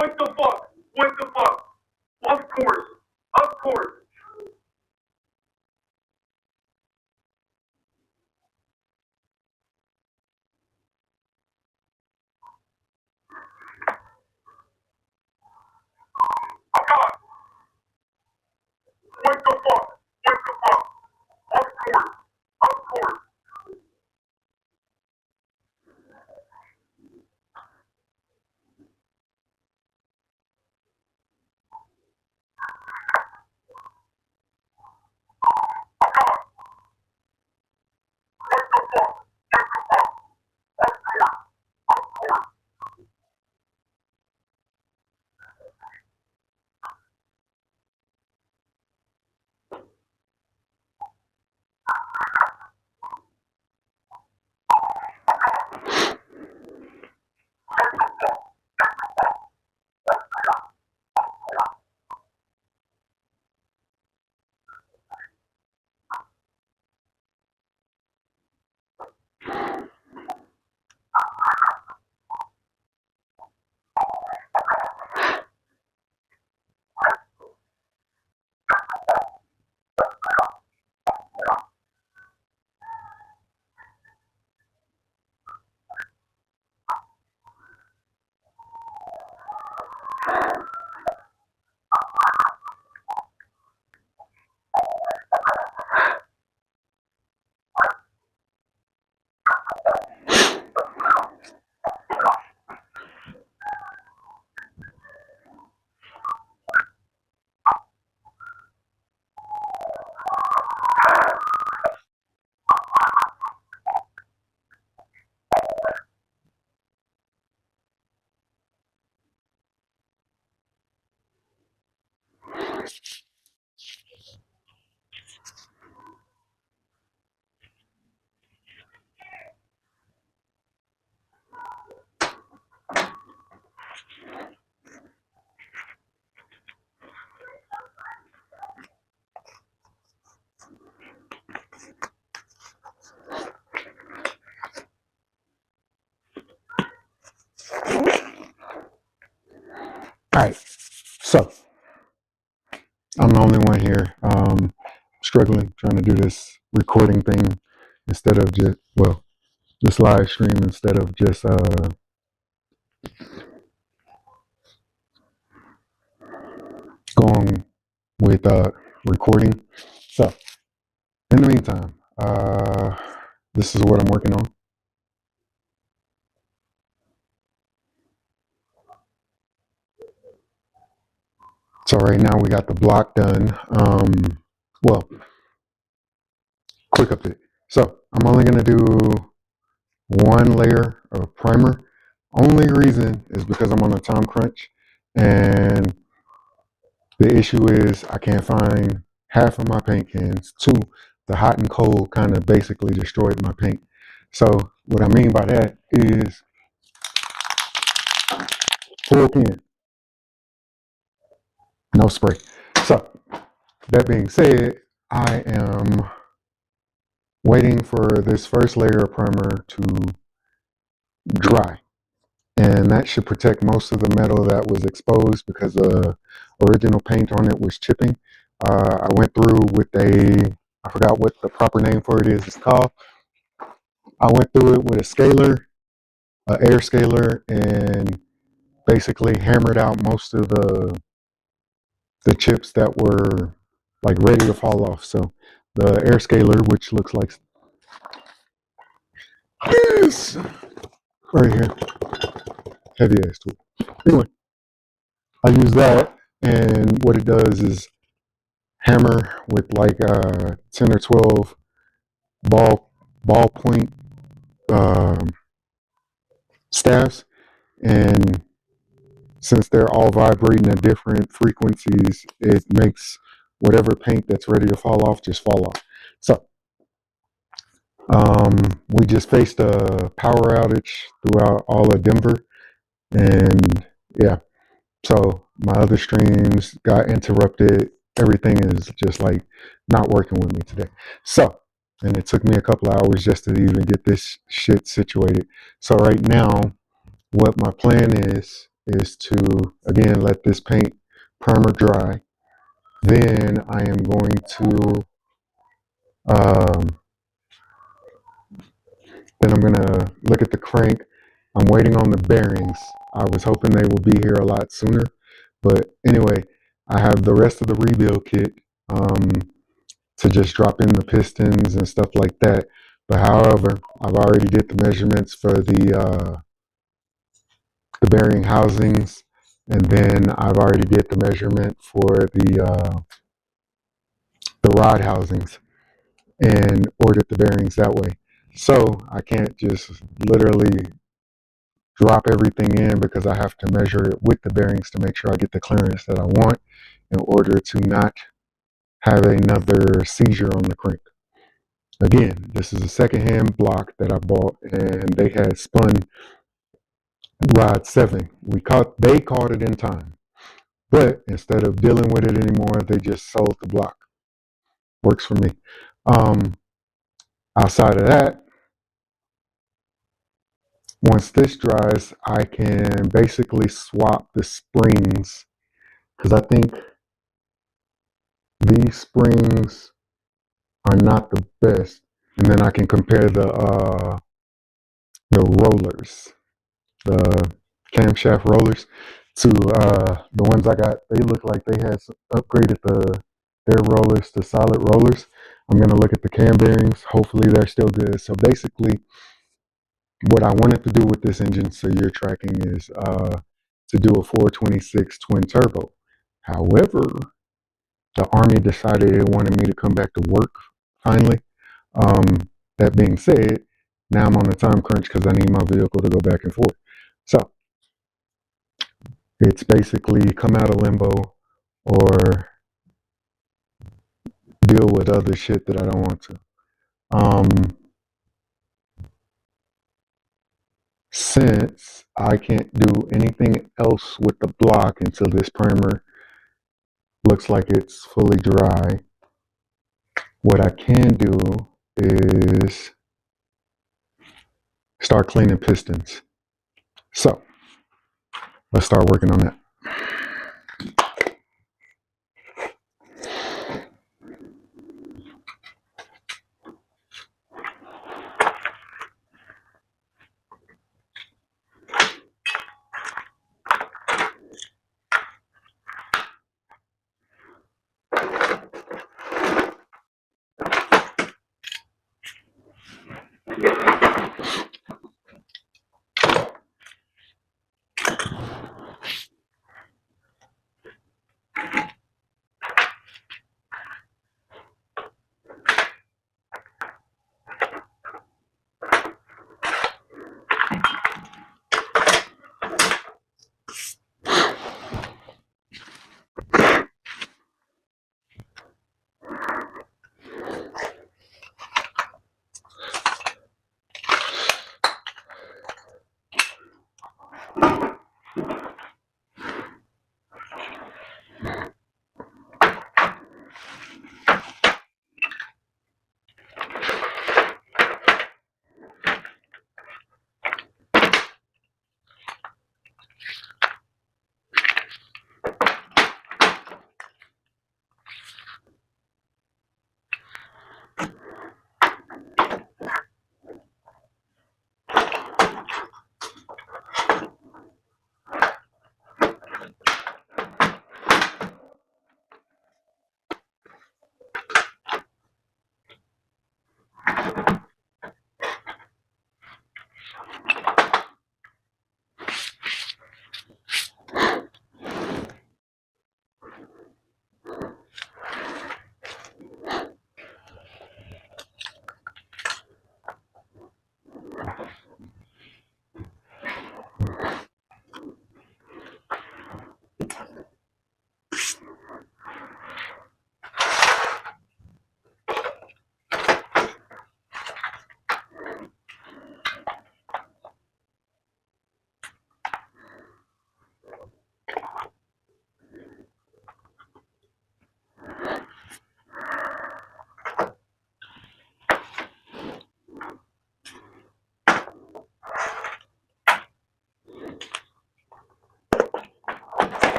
What the fuck? What the fuck? Of course. Of course. Oh God. What the fuck? What the fuck? Of course. Of course. Oh God. What the fuck? What the fuck? Of course. Of course. All right, so I'm the only one here struggling trying to do this recording thing instead of just, well, this live stream instead of just going with recording. So in the meantime, this is what I'm working on. So right now we got the block done. Well, quick update. So I'm only going to do one layer of primer. Only reason is because I'm on a time crunch, and the issue is I can't find half of my paint cans. Two, the hot and cold kind of basically destroyed my paint. So what I mean by that is full can, no spray. So that being said, I am waiting for this first layer of primer to dry, and that should protect most of the metal that was exposed because the original paint on it was chipping. I went through with I forgot what the proper name for it is. It's called. I went through it with a scaler, an air scaler, and basically hammered out most of the chips that were like ready to fall off. So the air scaler, which looks like this right here, heavy ass tool. Anyway, I use that, and what it does is hammer with like 10 or 12 ballpoint staffs, and since they're all vibrating at different frequencies, it makes whatever paint that's ready to fall off just fall off. So we just faced a power outage throughout all of Denver, and yeah, so my other streams got interrupted. Everything is just like not working with me today. So, and it took me a couple of hours just to even get this shit situated. So right now, what my plan is is to, again, let this paint primer dry. Then I am going to, then I'm going to look at the crank. I'm waiting on the bearings. I was hoping they would be here a lot sooner. But anyway, I have the rest of the rebuild kit to just drop in the pistons and stuff like that. But however, I've already did the measurements for the bearing housings, and then I've already did the measurement for the rod housings and ordered the bearings that way. So I can't just literally drop everything in because I have to measure it with the bearings to make sure I get the clearance that I want in order to not have another seizure on the crank. Again, this is a secondhand block that I bought, and they had spun rod 7. They caught it in time, but instead of dealing with it anymore, they just sold the block. Works for me. Outside of that, once this dries, I can basically swap the springs because I think these springs are not the best, and then I can compare the rollers, the camshaft rollers, to the ones I got. They look like they had upgraded their rollers to solid rollers. I'm gonna look at the cam bearings. Hopefully they're still good. So basically, what I wanted to do with this engine, so you're tracking, is to do a 426 twin turbo. However, the Army decided they wanted me to come back to work finally. That being said, now I'm on a time crunch because I need my vehicle to go back and forth. So it's basically come out of limbo or deal with other shit that I don't want to. Since I can't do anything else with the block until this primer looks like it's fully dry, what I can do is start cleaning pistons. So let's start working on that.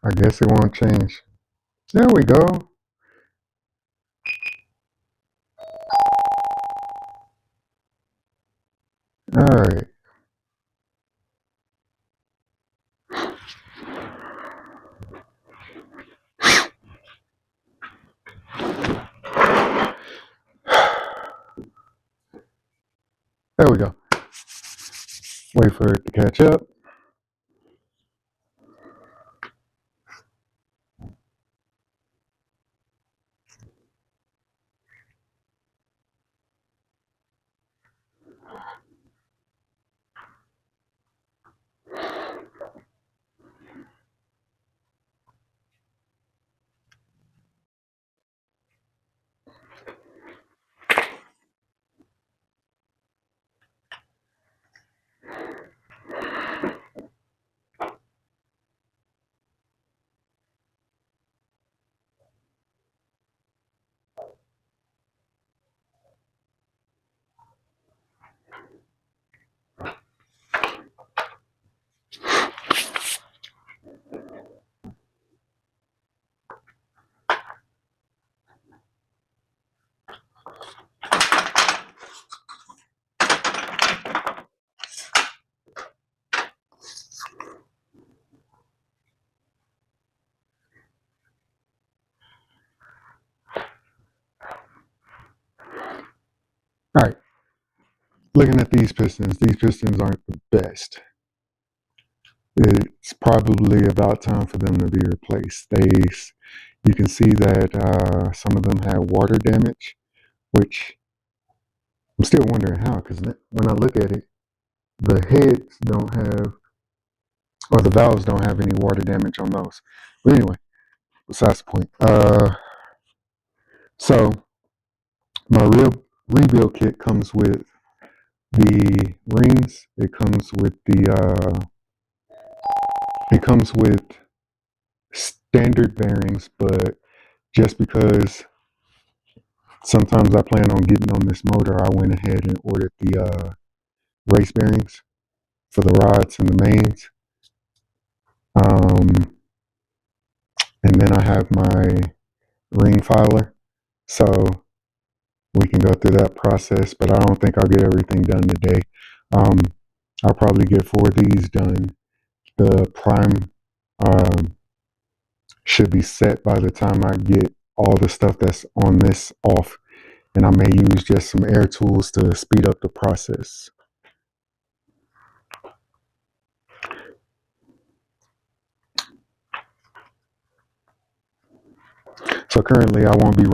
I guess it won't change. There we go. All right. There we go. Wait for it to catch up. All right. Looking at these pistons aren't the best. It's probably about time for them to be replaced. You can see that some of them had water damage, which I'm still wondering how, because when I look at it, the heads don't have, or the valves don't have any water damage on those. But anyway, besides the point. So my real rebuild kit comes with the rings. It comes with standard bearings, but just because sometimes I plan on getting on this motor, I went ahead and ordered the race bearings for the rods and the mains. And then I have my ring filer, so we can go through that process, but I don't think I'll get everything done today. I'll probably get 4 of these done. The prime should be set by the time I get all the stuff that's on this off, and I may use just some air tools to speed up the process. So currently I won't be running